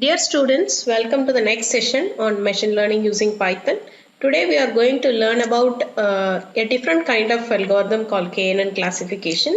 Dear students, welcome to the next session on machine learning using Python. Today we are going to learn about a different kind of algorithm called KNN classification.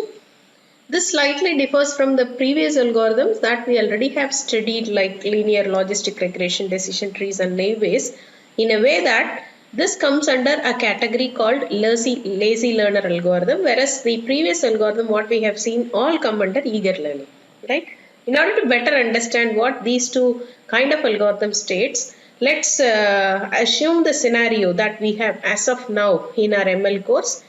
This slightly differs from the previous algorithms that we already have studied, like linear logistic regression, decision trees and naive Bayes, in a way that this comes under a category called lazy learner algorithm, whereas the previous algorithm what we have seen all come under eager learning, right? In order to better understand what these two kind of algorithm states, let's assume the scenario that we have as of now in our ML course.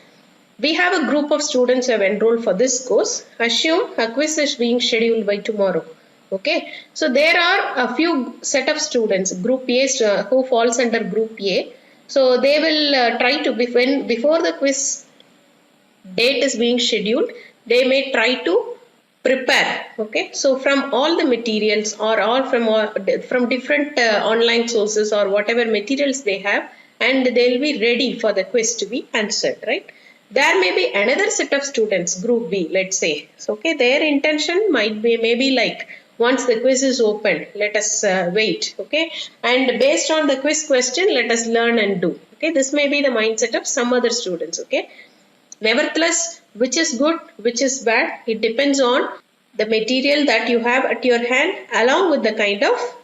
We have a group of students who have enrolled for this course. Assume a quiz is being scheduled by tomorrow. Okay, so there are a few set of students, group A who falls under group A. So they will try to, before the quiz date is being scheduled, they may try to prepare. Okay, so from all the materials or all from different online sources or whatever materials they have, and they'll be ready for the quiz to be answered, right? There may be another set of students, group B, let's say. So, okay, their intention might be maybe like, once the quiz is open, let us wait, okay, and based on the quiz question, let us learn and do. Okay, this may be the mindset of some other students. Okay, nevertheless, which is good, which is bad, it depends on the material that you have at your hand along with the kind of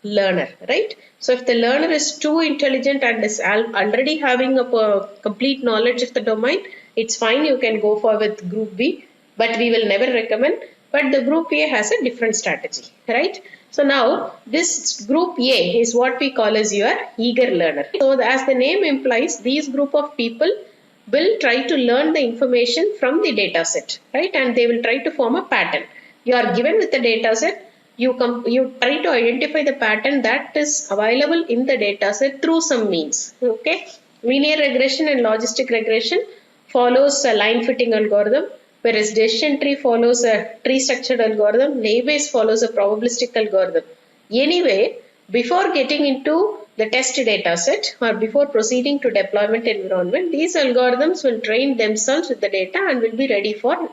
learner, right? So if the learner is too intelligent and is already having a complete knowledge of the domain, it's fine, you can go for with group B, but we will never recommend. But the group A has a different strategy, right? So now this group A is what we call as your eager learner. So as the name implies, these group of people will try to learn the information from the data set, right? And they will try to form a pattern. You are given with the data set, you try to identify the pattern that is available in the data set through some means. Okay, linear regression and logistic regression follows a line fitting algorithm, whereas decision tree follows a tree structured algorithm. Naive Bayes follows a probabilistic algorithm. Anyway, before getting into the test data set or before proceeding to deployment environment, these algorithms will train themselves with the data and will be ready for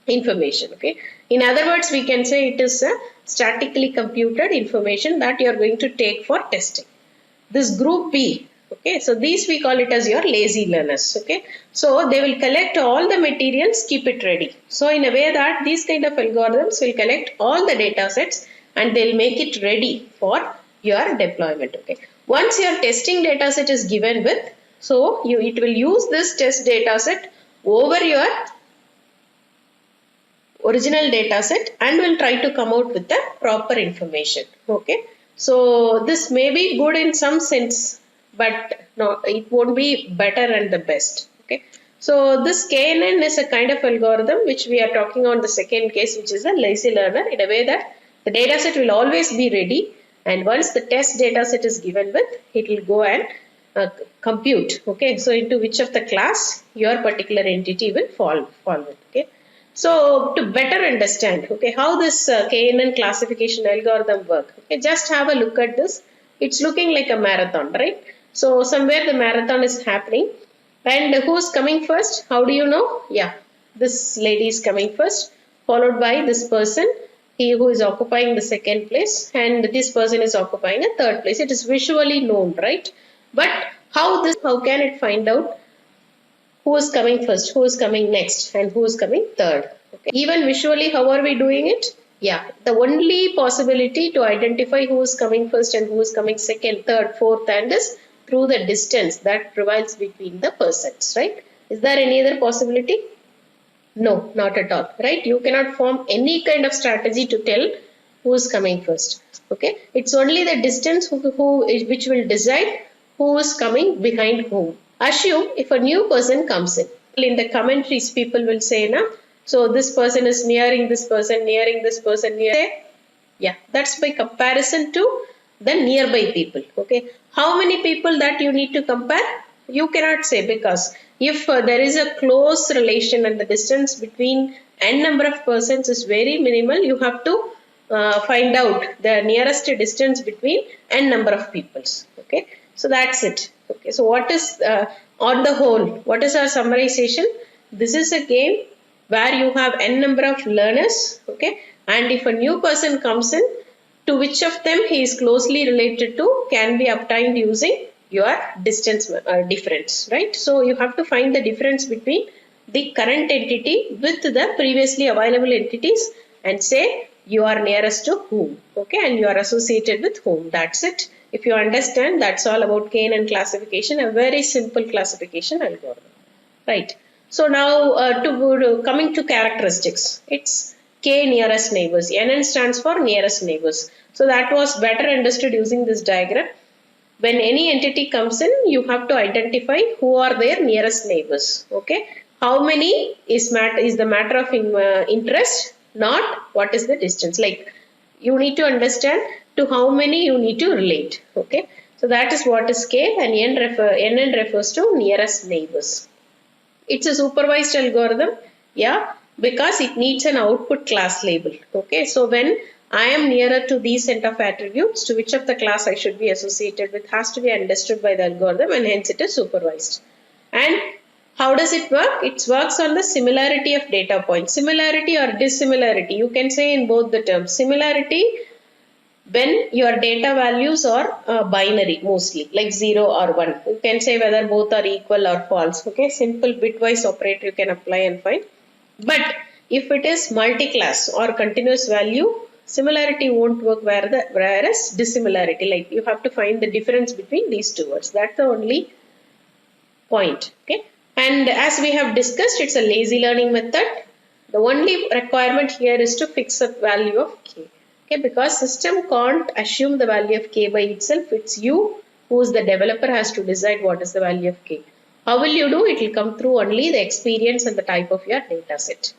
information. Okay, in other words, we can say it is a statically computed information that you are going to take for testing. This group B, okay, so these we call it as your lazy learners. Okay, so they will collect all the materials, keep it ready. So in a way that these kind of algorithms will collect all the data sets and they'll make it ready for your deployment. Okay, once your testing data set is given with, so it will use this test data set over your original data set and will try to come out with the proper information. Okay, so this may be good in some sense, but no, it won't be better and the best. Okay, so this KNN is a kind of algorithm which we are talking on the second case, which is a lazy learner, in a way that the data set will always be ready, and once the test data set is given with, it will go and compute. Okay, so into which of the class your particular entity will fall with. Okay, so to better understand, okay, how this KNN classification algorithm work, okay, just have a look at this. It's looking like a marathon, right? So somewhere the marathon is happening, and who's coming first? How do you know? Yeah, this lady is coming first, followed by this person, he who is occupying the second place, and this person is occupying a third place. It is visually known, right? But how can it find out who is coming first, who is coming next, and who is coming third? Okay. Even visually, how are we doing it? Yeah, the only possibility to identify who is coming first and who is coming second, third, fourth, and is through the distance that prevails between the persons, right? Is there any other possibility? No, not at all, right? You cannot form any kind of strategy to tell who is coming first. Okay, it's only the distance which will decide who is coming behind whom. Assume if a new person comes in the commentaries, people will say, na, so this person is nearing this person, yeah, that's by comparison to the nearby people. Okay, how many people that you need to compare? You cannot say, because if there is a close relation and the distance between n number of persons is very minimal, you have to find out the nearest distance between n number of peoples. Okay, so that's it. Okay, so what is on the whole, what is our summarization? This is a game where you have n number of learners. Okay, and if a new person comes in, to which of them he is closely related to can be obtained using your distance difference, right? So you have to find the difference between the current entity with the previously available entities and say you are nearest to whom, okay, and you are associated with whom. That's it. If you understand, that's all about KNN classification, a very simple classification algorithm, right? So now coming to characteristics, it's K nearest neighbors. NN stands for nearest neighbors. So that was better understood using this diagram. When any entity comes in, you have to identify who are their nearest neighbors. Okay, how many is the matter of interest, not what is the distance. Like, you need to understand to how many you need to relate. Okay, so that is what is K, and NN refers to nearest neighbors. It's a supervised algorithm, yeah, because it needs an output class label. Okay, so when I am nearer to these set of attributes, to which of the class I should be associated with has to be understood by the algorithm, and hence it is supervised. And how does it work? It works on the similarity of data points. Similarity or dissimilarity, you can say in both the terms. Similarity when your data values are binary, mostly like 0 or 1. You can say whether both are equal or false. Okay, simple bitwise operator you can apply and find. But if it is multi-class or continuous value, similarity won't work, whereas dissimilarity, like you have to find the difference between these two words. That's the only point. Okay, and as we have discussed, it's a lazy learning method. The only requirement here is to fix a value of K. Okay, because system can't assume the value of K by itself. It's you, who is the developer, has to decide what is the value of K. How will you do? It will come through only the experience and the type of your data set.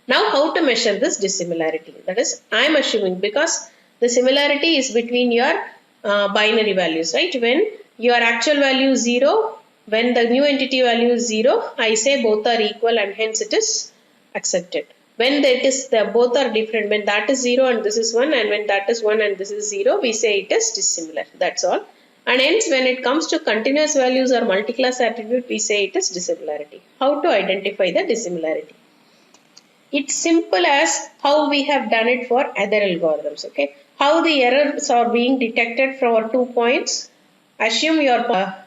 Now, how to measure this dissimilarity? That is, I am assuming, because the similarity is between your binary values, right? When your actual value is 0, when the new entity value is 0, I say both are equal and hence it is accepted. When both are different, when that is 0 and this is 1, and when that is 1 and this is 0, we say it is dissimilar. That's all. And hence, when it comes to continuous values or multi-class attribute, we say it is dissimilarity. How to identify the dissimilarity? It's simple as how we have done it for other algorithms. Okay, how the errors are being detected for 2 points. Assume you are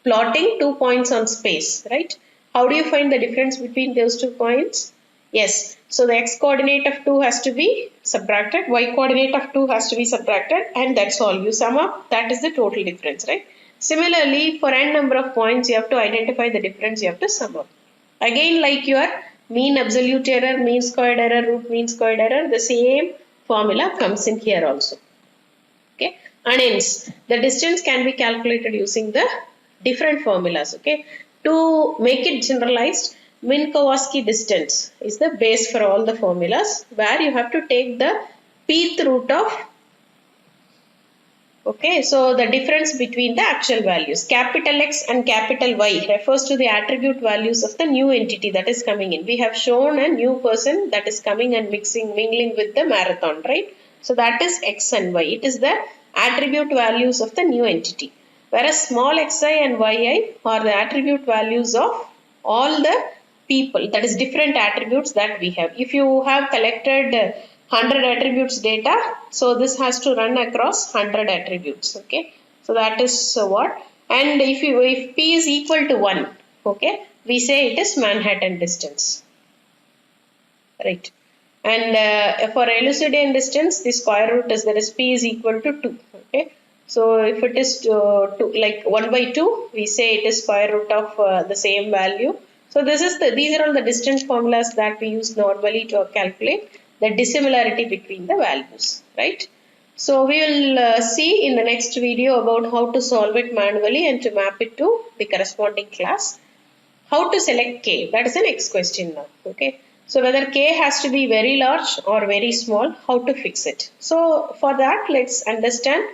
plotting 2 points on space, right? How do you find the difference between those 2 points? Yes, so the x coordinate of 2 has to be subtracted, y coordinate of 2 has to be subtracted, and that's all. You sum up, that is the total difference, right? Similarly, for n number of points, you have to identify the difference, you have to sum up. Again, like your mean absolute error, mean squared error, root mean squared error, the same formula comes in here also. Okay, and hence the distance can be calculated using the different formulas. Okay, to make it generalized, Minkowski distance is the base for all the formulas, where you have to take the pth root of, okay, so the difference between the actual values. Capital X and capital Y refers to the attribute values of the new entity that is coming in. We have shown a new person that is coming and mingling with the marathon, right? So that is X and Y. It is the attribute values of the new entity. Whereas small xi and yi are the attribute values of all the people, that is different attributes that we have. If you have collected 100 attributes data, so this has to run across 100 attributes. Okay, so that is what. And if p is equal to 1, okay, we say it is Manhattan distance, right? And for Euclidean distance, the square root is, that is p is equal to 2. Okay, so if it is like 1 by 2, we say it is square root of the same value. So these are all the distance formulas that we use normally to calculate the dissimilarity between the values, right? So we will see in the next video about how to solve it manually and to map it to the corresponding class. How to select K, that is the next question now. Okay, so whether K has to be very large or very small, how to fix it. So for that, let's understand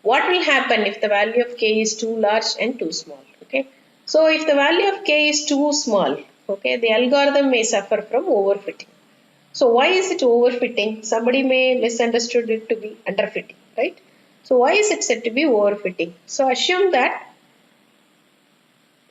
what will happen if the value of K is too large and too small. Okay, so if the value of K is too small, okay, the algorithm may suffer from overfitting. So why is it overfitting? Somebody may misunderstood it to be underfitting, right? So why is it said to be overfitting? So assume that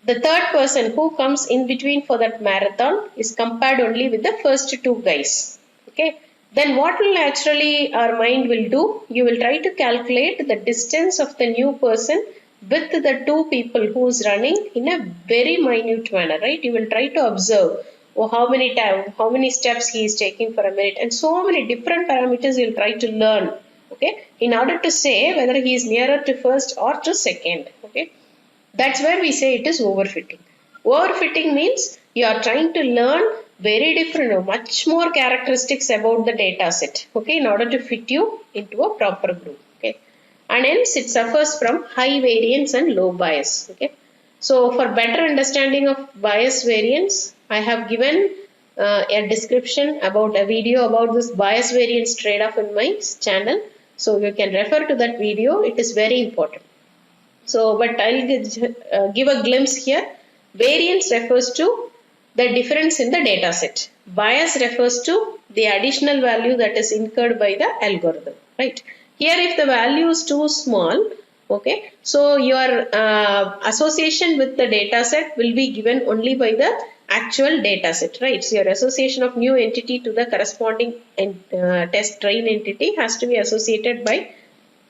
the third person who comes in between for that marathon is compared only with the first 2 guys. Okay, then what will naturally our mind will do? You will try to calculate the distance of the new person with the two people who is running in a very minute manner, right? You will try to observe how many steps he is taking for a minute, and so many different parameters you'll try to learn, okay, in order to say whether he is nearer to first or to second, okay. That's where we say it is overfitting. Overfitting means you are trying to learn very different or much more characteristics about the data set, okay, in order to fit you into a proper group, okay. And hence it suffers from high variance and low bias, okay. So for better understanding of bias variance, I have given a description about a video about this bias variance trade-off in my channel. So you can refer to that video. It is very important. So, but I'll give a glimpse here. Variance refers to the difference in the data set. Bias refers to the additional value that is incurred by the algorithm, right? Here, if the value is too small, okay, so your association with the data set will be given only by the actual data set, right? So, your association of new entity to the corresponding test train entity has to be associated by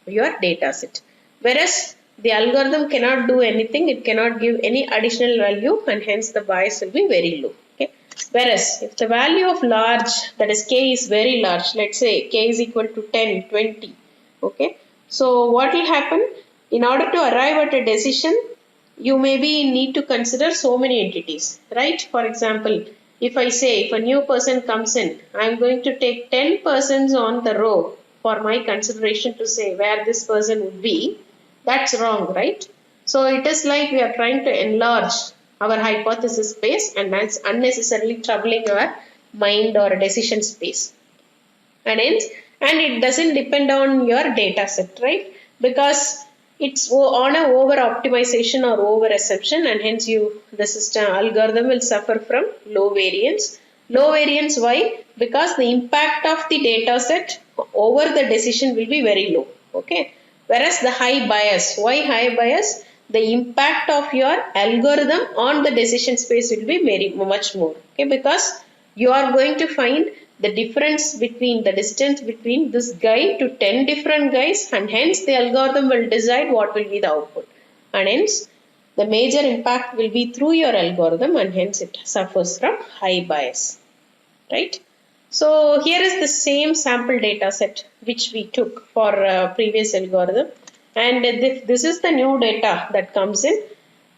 your data set. Whereas the algorithm cannot do anything, it cannot give any additional value, and hence the bias will be very low. Okay. Whereas if the value of large, that is k is very large, let's say k is equal to 10, 20. Okay. So what will happen? In order to arrive at a decision, you maybe need to consider so many entities, right? For example, if I say if a new person comes in, I am going to take 10 persons on the row for my consideration to say where this person would be. That's wrong, right? So it is like we are trying to enlarge our hypothesis space, and that's unnecessarily troubling our mind or decision space. And it doesn't depend on your data set, right? Because it's on a over optimization or over assumption, and hence the system algorithm will suffer from low variance. Low variance, why? Because the impact of the data set over the decision will be very low, okay. Whereas the high bias, why high bias? The impact of your algorithm on the decision space will be very much more, okay, because you are going to find the difference between the distance between this guy to 10 different guys, and hence the algorithm will decide what will be the output, and hence the major impact will be through your algorithm, and hence it suffers from high bias, right? So here is the same sample data set which we took for previous algorithm, and this is the new data that comes in.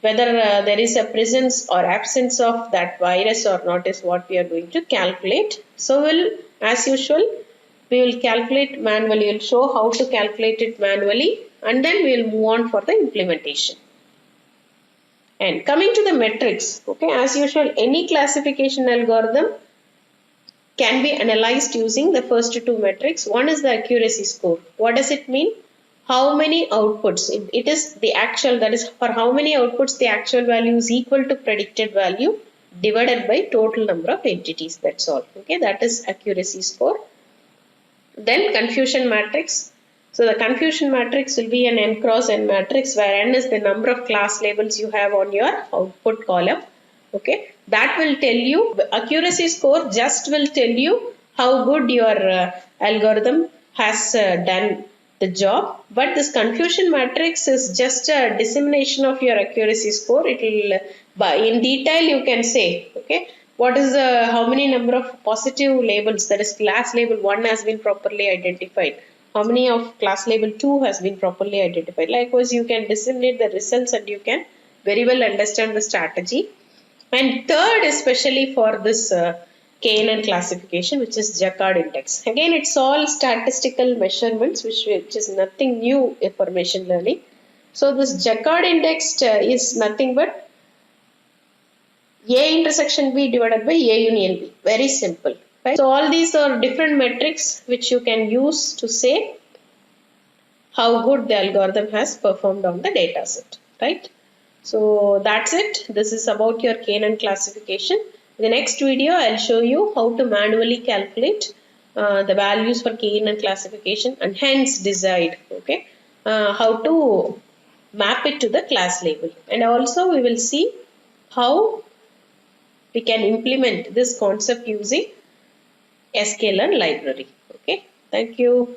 Whether there is a presence or absence of that virus or not is what we are going to calculate. So we'll, as usual, we will calculate manually. We'll show how to calculate it manually, and then we'll move on for the implementation. And coming to the metrics, okay, as usual, any classification algorithm can be analyzed using the first two metrics. One is the accuracy score. What does it mean? How many outputs? It is the actual, that is for how many outputs the actual value is equal to predicted value divided by total number of entities. That's all. Okay, that is accuracy score. Then confusion matrix. So the confusion matrix will be an n cross n matrix, where n is the number of class labels you have on your output column. Okay, that will tell you, accuracy score just will tell you how good your algorithm has done the job, but this confusion matrix is just a dissemination of your accuracy score. It will, in detail you can say, okay, what is how many number of positive labels, that is class label 1 has been properly identified, how many of class label 2 has been properly identified. Likewise, you can disseminate the results and you can very well understand the strategy. And third, especially for this KNN classification, which is Jaccard index. Again, it's all statistical measurements, which is nothing new for machine learning. So this Jaccard index is nothing but A intersection B divided by A union B. Very simple. Right? So all these are different metrics which you can use to say how good the algorithm has performed on the data set. Right? So that's it. This is about your KNN classification. In the next video, I'll show you how to manually calculate the values for KNN classification and hence decide, okay, how to map it to the class label. And also we will see how we can implement this concept using sklearn library. Okay, thank you.